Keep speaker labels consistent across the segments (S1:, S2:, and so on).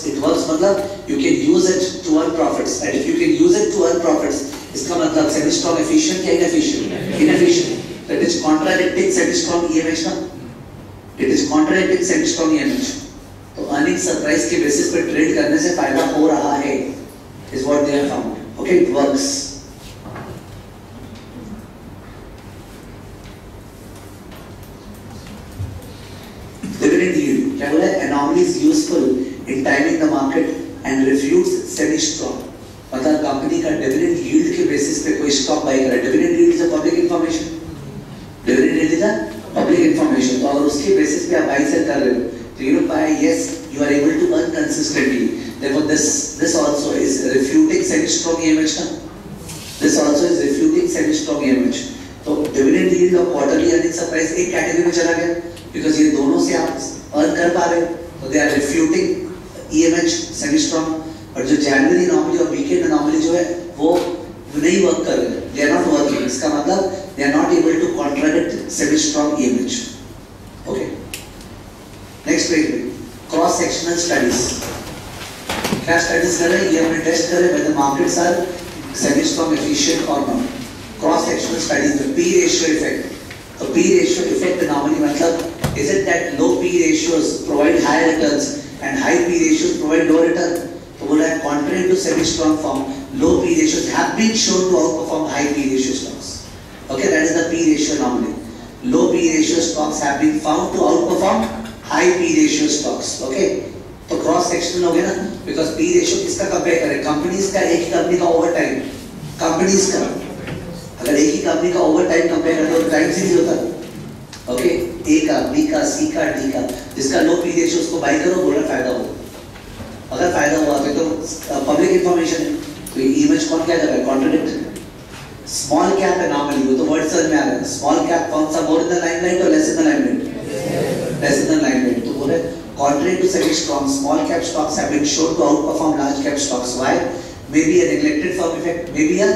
S1: It works मतलब you can use it to earn profits, and if you can use it to earn profits, इसका मतलब semi-strong efficient या inefficient? Inefficient. That is contradicting semi-strong EMH ना? It is contradicting semi-strong EMH. तो earning surprise के basis पे trade करने से फायदा हो रहा है, is what they have found. Okay, it works. Dividend yield, क्या बोला है? Anomaly is useful in timing the market and refutes semi-strong. मतलब कंपनी का dividend yield के basis पे कोई stock buy करा, dividend yield is a public information. Dividend yield is a public information. तो अगर उसके basis पे आप buy sell कर रहे हो, तो you know buy, yes, you are able to earn consistently. Therefore, this also is refuting semi-strong EMH ना. This also is refuting semi-strong EMH. तो dividend yield और quarterly earning surprise एक category में चला गया, because ये दोनों से आप earn कर पा रहे हो, तो they are refuting EMH semi-strong. और जो January anomaly और weekend anomaly जो है वो नहीं work कर रहे, they are not working. इसका मतलब they are not able to contradict semi-strong EMH. Okay. Next page में cross sectional studies. क्या studies कर रहे हैं? ये हमने test कर रहे हैं whether markets are semi-strong efficient or not. Cross sectional studies में P ratio effect. तो P ratio effect anomaly मतलब is it that low P ratios provide high returns and high P ratios provide low return? तो बोला है contrary to semi-strong form, low P ratios have been shown to outperform high P ratio stocks. Okay, that is the P ratio anomaly. Low P ratio stocks have been found to outperform high P ratio stocks. Okay, तो cross sectional हो गया ना, because P ratio किसका compare करें? Companies का, एक ही company का over time, companies का, अगर एक ही company का over time compare करते हो तो time series होता है. Okay, A का, B का, C का, D का, जिसका low P ratio उसको buy करो, बोला फायदा हो. अगर फायदा हुआ तो पब्लिक इंफॉर्मेशन है, तो इमेज कौन क्या कर रहा है? कॉन्ट्रडिक्ट. स्मॉल कैप एनॉमली, वो तो वर्ड समझ में आ रहा है. स्मॉल कैप कौन सा मोर इन द लाइमलाइट और less in the limelight? Less in the limelight. तो बोले contrary to semi-strong, small cap stocks have been shown to outperform large cap stocks. Why? Maybe a neglected firm effect. Maybe a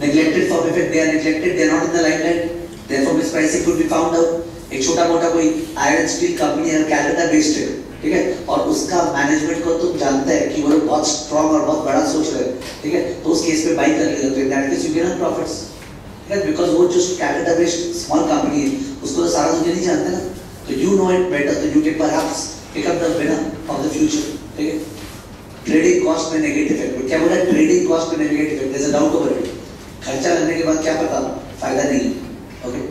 S1: neglected firm effect. They are neglected. They are not in the limelight. Therefore, mispricing could be found out. एक छोटा मोटा कोई iron steel company है, Canada based है, ठीक है, और उसका मैनेजमेंट को तुम जानते हैं कि वो लोग बहुत स्ट्रॉन्ग और बहुत बड़ा सोच रहे हैं, ठीक है, तो उस केस पे बाई कर लिया, तो in that case you gain profits, ठीक है, बिकॉज़ वो जो कनाडा बेस्ड स्मॉल कंपनी है उसको तो सारा दुनिया नहीं जानते ना, तो यू नो इट बेटर, तो you can perhaps pick up the winner of the future, ठीक है. ट्रेडिंग कॉस्ट में नेगेटिव इफेक्ट, क्या बोला? ट्रेडिंग कॉस्ट में negative effect, there is a doubt over it. खर्चा करने के बाद क्या पता फायदा नहीं, ओके.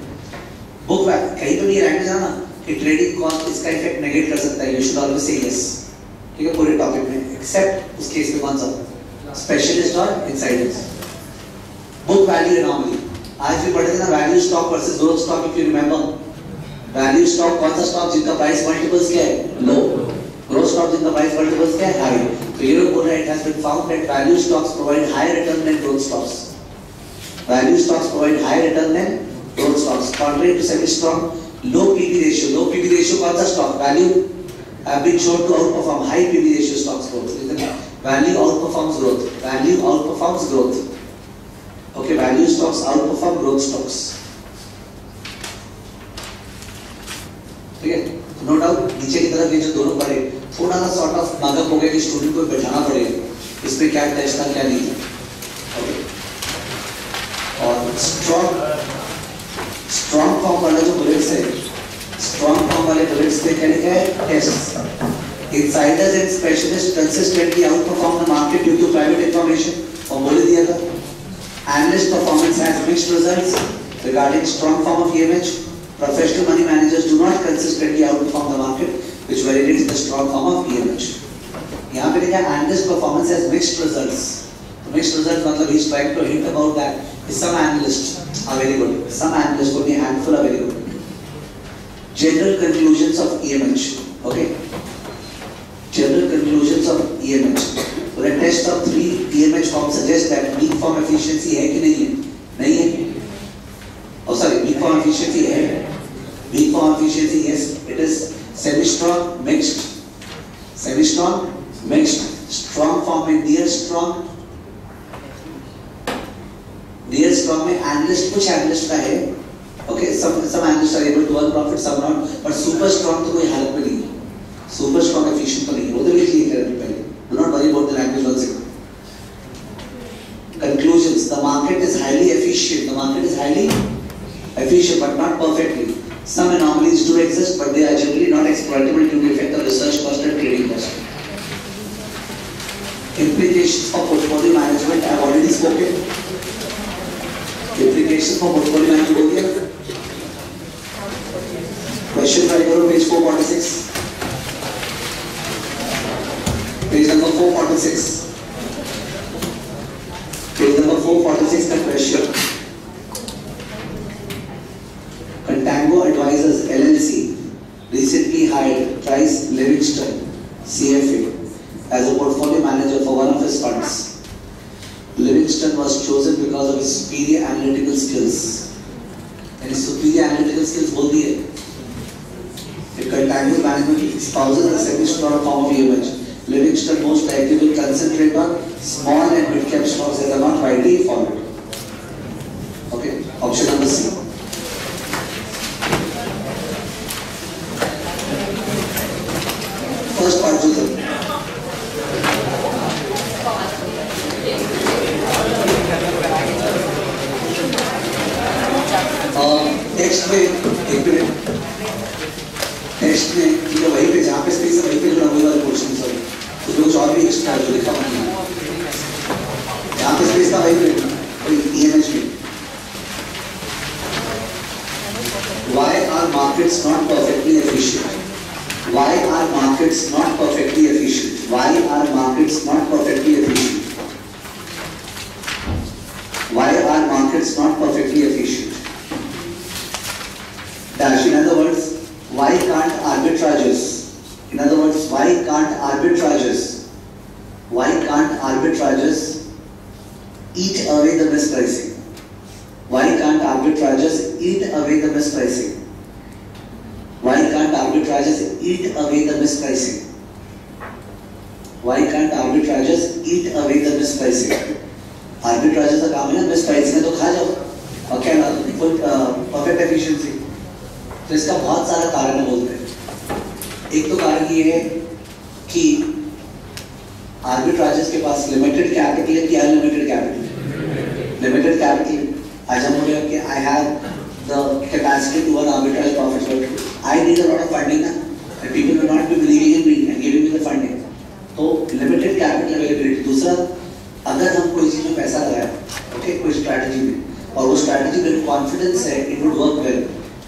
S1: बुक कहीं तो नहीं रैंक जाना कि ट्रेडिंग कॉस्ट इसका इफेक्ट नेगेट कर सकता है, you should always say yes, ठीक है, पूरे टॉपिक में, एक्सेप्ट उस केस में कौन सा स्पेशलिस्ट और इनसाइडर्स. बुक वैल्यू एनॉमली, आज भी पढ़े थे ना, value stock versus growth stock. If you remember, value stock कौन सा स्टॉक जिनका प्राइस मल्टीपल्स क्या है? लो. ग्रोथ स्टॉक जिनका प्राइस मल्टीपल्स क्या है? हाई. तो ये लोग बोल रहे हैं it has been found that value stocks provide high return than growth stocks. Value stocks provide high return than growth stocks, contrary to semi-strong, low PB ratio. Low PB ratio कौन सा stock? Value have been shown to outperform high PB ratio stocks growth. Value outperforms growth. Value outperforms growth. Okay, value stocks outperform growth stocks. ठीक है, no doubt नीचे की तरफ ये जो दोनों पढ़े थोड़ा सा sort of मगअप हो गया कि स्टूडेंट को बैठाना पड़ेगा इसमें क्या टेस्ट था क्या नहीं था. Okay. और स्ट्रॉन्ग फॉर्म वाला जो बुलेट्स है, स्ट्रॉन्ग फॉर्म वाले बुलेट्स पे क्या लिखा है? Test. Insiders and specialist consistently outperform the market due to private information, और बोल दिया था. Analyst performance has mixed results regarding strong form of EMH. Professional money managers do not consistently outperform the market which validates the strong form of EMH. यहां पे लिखा है analyst performance has mixed results. Mixed results मतलब he's trying to hint about that. Some analysts are very good. Some analysts, only a handful are very good. General conclusions of EMH. Okay. General conclusions of EMH. So the test of 3 EMH forms suggests that weak form efficiency है कि नहीं है? नहीं है. Oh sorry, weak form efficiency है. Weak form efficiency, yes, it is semi-strong, mixed. Semi-strong, mixed. Strong form में near strong. Near strong में analyst, कुछ एनालिस्ट का है, okay, some analysts are able to earn profit, some not, but super strong तो कोई हालत में नहीं है, super strong efficient तो नहीं है, वो तो लिख लिया पहले. efficient. The market is highly efficient, but not perfectly. Some anomalies do exist, but they are generally not exploitable due to effect of research cost and trading cost. Implications for portfolio management, I have already spoken. Implications for portfolio management. Question try करो page 446. Page number 446. Page number 446 का question. Contango Advisors LLC recently hired Trice Livingston, CFA, as a portfolio manager for one of his funds. Livingston was chosen because of his superior analytical skills. And his superior analytical skills बोल दिए. If Contango management espouses a semi-structured form of image, Livingston most likely will concentrate on small and mid-cap stocks that are not widely followed. Okay, option number C. First part जो था. Text में एक minute. Text में ठीक है, वहीं पे जहाँ पे स्पेस है वहीं पे जो वही वाले क्वेश्चन सब उसमें कुछ और भी एक्स्ट्रा जो लिखा हुआ है जहाँ पे स्पेस था वहीं पे वही EMH में. Why are markets not perfectly efficient? Why are markets not perfectly efficient? Why are markets not perfectly efficient? Why are markets not perfectly efficient? Dash. In other words, why can't arbitrages? In other words, why can't arbitrages eat away the mispricing? Why can't arbitrages eat away the mispricing? Why can't arbitrages eat away the mispricing? Why can't arbitrages eat away the mispricing? Arbitrages का काम है ना mispricing है तो खा जाओ और क्या ना full perfect efficiency. तो इसका बहुत सारा कारण बोलते हैं. एक तो कारण ये है कि आर्बिट्राजेस के पास लिमिटेड कैपिटल है कि अनलिमिटेड कैपिटल. Limited capital. आज हम बोले कि I have the capacity to earn arbitrage profits but I need a lot of funding ना and people will not be believing in me and giving me the funding. तो limited capital availability. दूसरा, अगर हम कोई चीज में पैसा लगाए ओके कोई स्ट्रैटेजी में और वो स्ट्रैटेजी में कॉन्फिडेंस है it would work well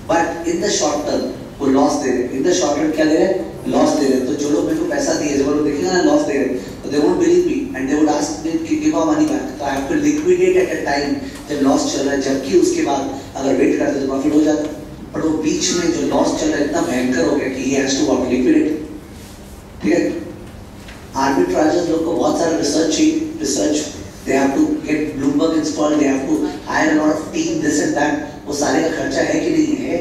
S1: but in the short term वो लॉस दे रहे. इन द शॉर्ट टर्म क्या दे रहे? लॉस दे रहे. तो जो लोग मेरे को पैसा दिए जब लोग देखेंगे ना लॉस दे रहे तो they won't believe me and they would ask me कि गिव आवर मनी बैक. तो I have to liquidate at a time जब लॉस चल रहा है, जबकि उसके बाद अगर वेट करते तो प्रॉफिट हो जाता. पर वो बीच में जो लॉस चल रहा है इतना भयंकर हो गया कि he has to what liquidate. ठीक है. आर्बिट्राजेस लोग को बहुत सारा research they have to get Bloomberg installed, they have to hire a lot of team, this and that. वो सारे का खर्चा है कि नहीं है?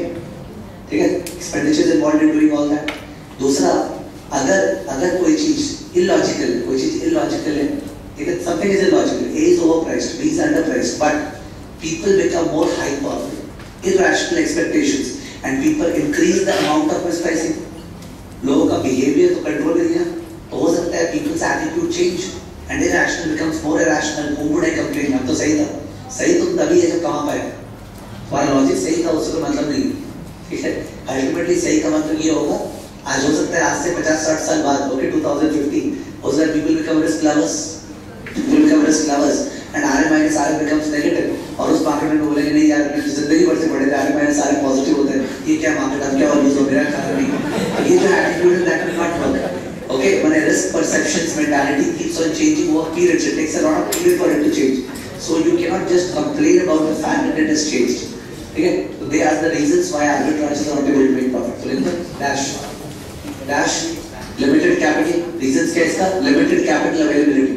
S1: ठीक है. Expenditures involved in doing all that. दूसरा, अगर कोई चीज illogical है, ठीक है. Something is illogical. A is overpriced, B is underpriced, but people become more hyper, irrational expectations, and people increase the amount of mispricing. लोगों का behavior तो control में नहीं है, तो हो सकता है people's attitude change. And irrational becomes more irrational. Whom would I complain? अब तो सही था. सही तुम तभी है जब कहाँ पाए. तुम्हारा लॉजिक सही था उससे कोई मतलब नहीं. ठीक है. अल्टीमेटली सही का मतलब ये होगा. आज हो सकता है आज से 50-60 साल बाद ओके 2050 हो सकता है people become risk lovers. People become risk lovers. And RM minus RM becomes negative. और उस मार्केट में बोलेंगे नहीं यार जिंदगी भर से पढ़े थे RM minus RM पॉजिटिव होते हैं. ये क्या मार्केट अब क्या यूज हो मेरा खाता नहीं. ये जो एटीट्यूड है that will not work. Okay, when a risk perceptions mentality keeps on changing over periods, it takes a lot of period for it to change. So you cannot just complain about the fact that it has changed. Okay, so they are the reasons why arbitrages are not able to make profit. So in the dash limited capital. Reasons क्या इसका? Limited capital availability.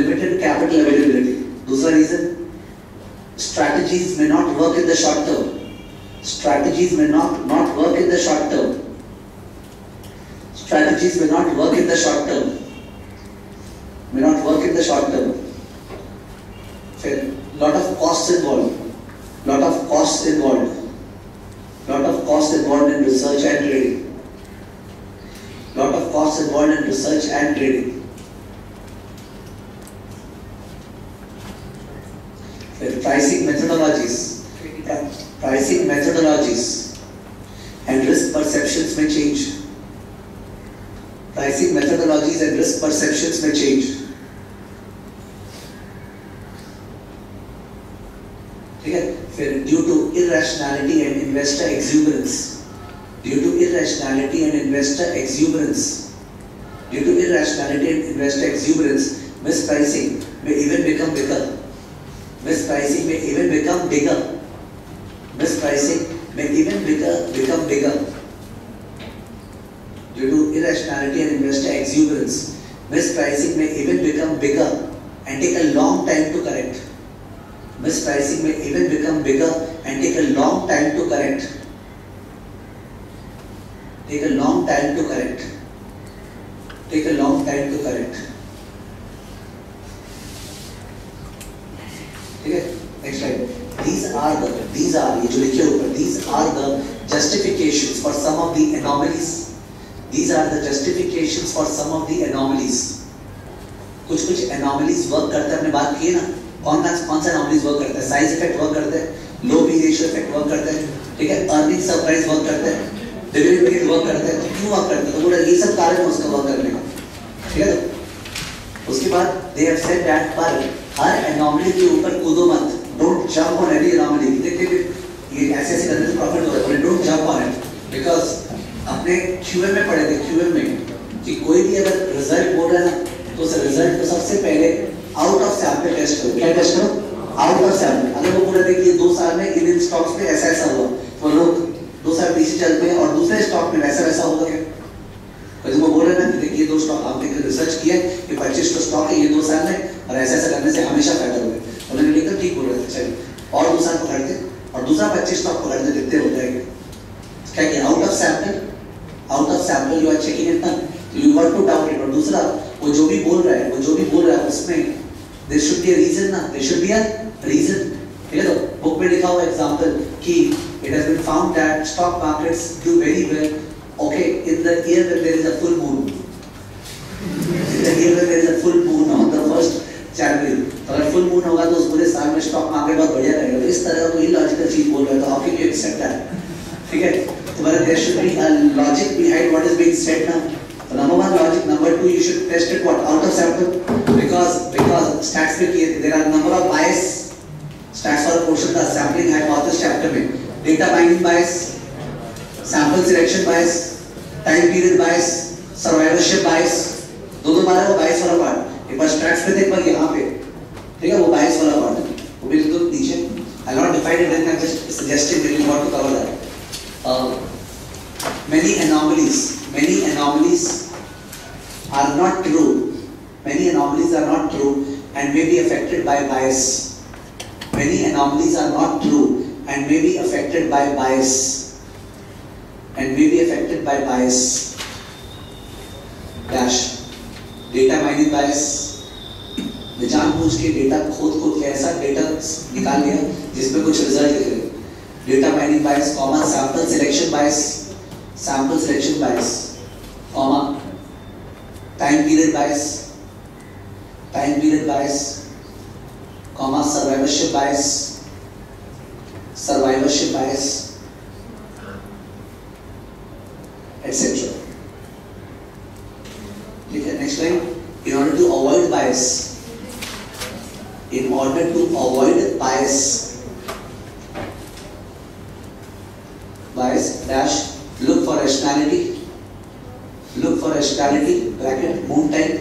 S1: Limited capital availability. दूसरा reason, strategies may not work in the short term. Strategies may not work in the short term. Strategies may not work in the short term. May not work in the short term. Lot of costs involved. Lot of costs involved. Lot of costs involved in research and trading. Lot of costs involved in research and trading. फिर pricing methodologies and risk perceptions may change. Pricing methodologies and risk perceptions may change. ठीक है? फिर due to irrationality and investor exuberance. Due to irrationality and investor exuberance. Due to irrationality and investor exuberance, mispricing may even become bigger. Mispricing may even become bigger. Mispricing may even become bigger. Due to irrationality and investor exuberance, mispricing may even become bigger and take a long time to correct. Mispricing may even become bigger and take a long time to correct. Take a long time to correct. Take a long time to correct. Okay, next slide. These are ये जो लिखे ऊपर, these are the justifications for some of the anomalies. These are the justifications for some of the anomalies. कुछ anomalies work करते हैं, हमने बात की है ना, कौन सा anomalies work करता है? Size effect work करते हैं, low P ratio effect work करते हैं, ठीक है? Earning surprise work करते हैं, dividend yield work करते हैं, तो क्यों work करते हैं? तो बोला ये सब कारण है उसका work करने का, ठीक है? तो उसके बाद they have said that पर हर एनॉमली के ऊपर कूदो मत, don't jump on every anomaly. देखिए ये ऐसे करने से प्रॉफिट हो रहा है, don't jump on it, because अपने क्यूएम में पढ़े थे, क्यूएम में कि कोई भी अगर रिजल्ट बोल रहा है ना, तो उस रिजल्ट को सबसे पहले आउट ऑफ सैंपल टेस्ट करो। क्या टेस्ट करो? Out of sample. अगर वो बोल रहे थे कि 2 साल में इन स्टॉक्स में ऐसा ऐसा हुआ, तो लोग 2 साल पीछे चलते हैं और दूसरे स्टॉक में वैसा वैसा होगा क्या? वो बोल रहे हैं ना कि ये 2 स्टॉक आपने रिसर्च किया है, ये 25 तो स्टॉक है, ये 2 साल में और ऐसा ऐसा करने से हमेशा फायदा हुआ है। उन्होंने एकदम ठीक बोल रहे थे, चलिए और 2 साल पकड़ते और दूसरा 25 स्टॉक पकड़ते, देखते हो जाएगा क्या कि out of sample you are checking it ना, you want to doubt it. और दूसरा वो जो भी बोल रहा है उसमें there should be a reason ना, there should be a reason, ठीक है? तो बुक में लिखा हुआ एग्जांपल कि it has been found that stock markets do very well okay in the year when there is a full moon. In the year when there is a full moon on the 1st January, तो अगर full moon होगा तो उस पूरे साल में stock market बहुत बढ़िया रहेगा। तो इस तरह का कोई लॉजिकल चीज बोल रहा है, तो how can you accept that? ठीक है? तो मतलब there should be a logic behind what is being said now. So number 1 logic, number 2 you should test it what out of sample, because stats में किए थे, there are number of bias. Stats वाला portion था sampling hypothesis chapter में, data mining bias, sample selection bias, time period bias, survivorship bias, दो बार है वो bias वाला पार्ट। एक बार स्टैट्स पे देख, पर यहाँ पे ठीक है वो bias वाला पार्ट है, वो भी तो नीचे I not defined it and I'm just suggesting that you want to cover that. Many anomalies are not true. Many anomalies are not true and may be affected by bias. Many anomalies are not true and may be affected by bias. And may be affected by bias. Dash. Data mining bias. जानबूझ के data खोद के ऐसा data निकाल लिया जिसमें कुछ result दिख रहे। डेटा माइनिंग बायस, कॉमा सैंपल सिलेक्शन बायस, कॉमा टाइम पीरियड बायस, कॉमा सर्वाइवरशिप बायस, etc. ठीक है, next line. In order to avoid bias dash look for rationality bracket moon time,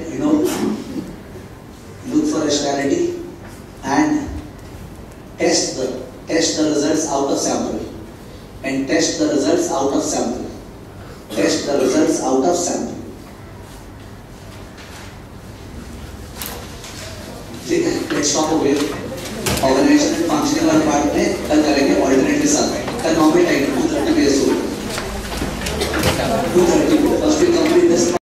S1: look for rationality and test the results out of sample ठीक है। Let's talk about organisation and functioning वाला part में कल करेंगे alternate के साथ। कल normal time 2:30 बजे शुरू 2:30 फर्स्ट वी कंप्लीट दिस।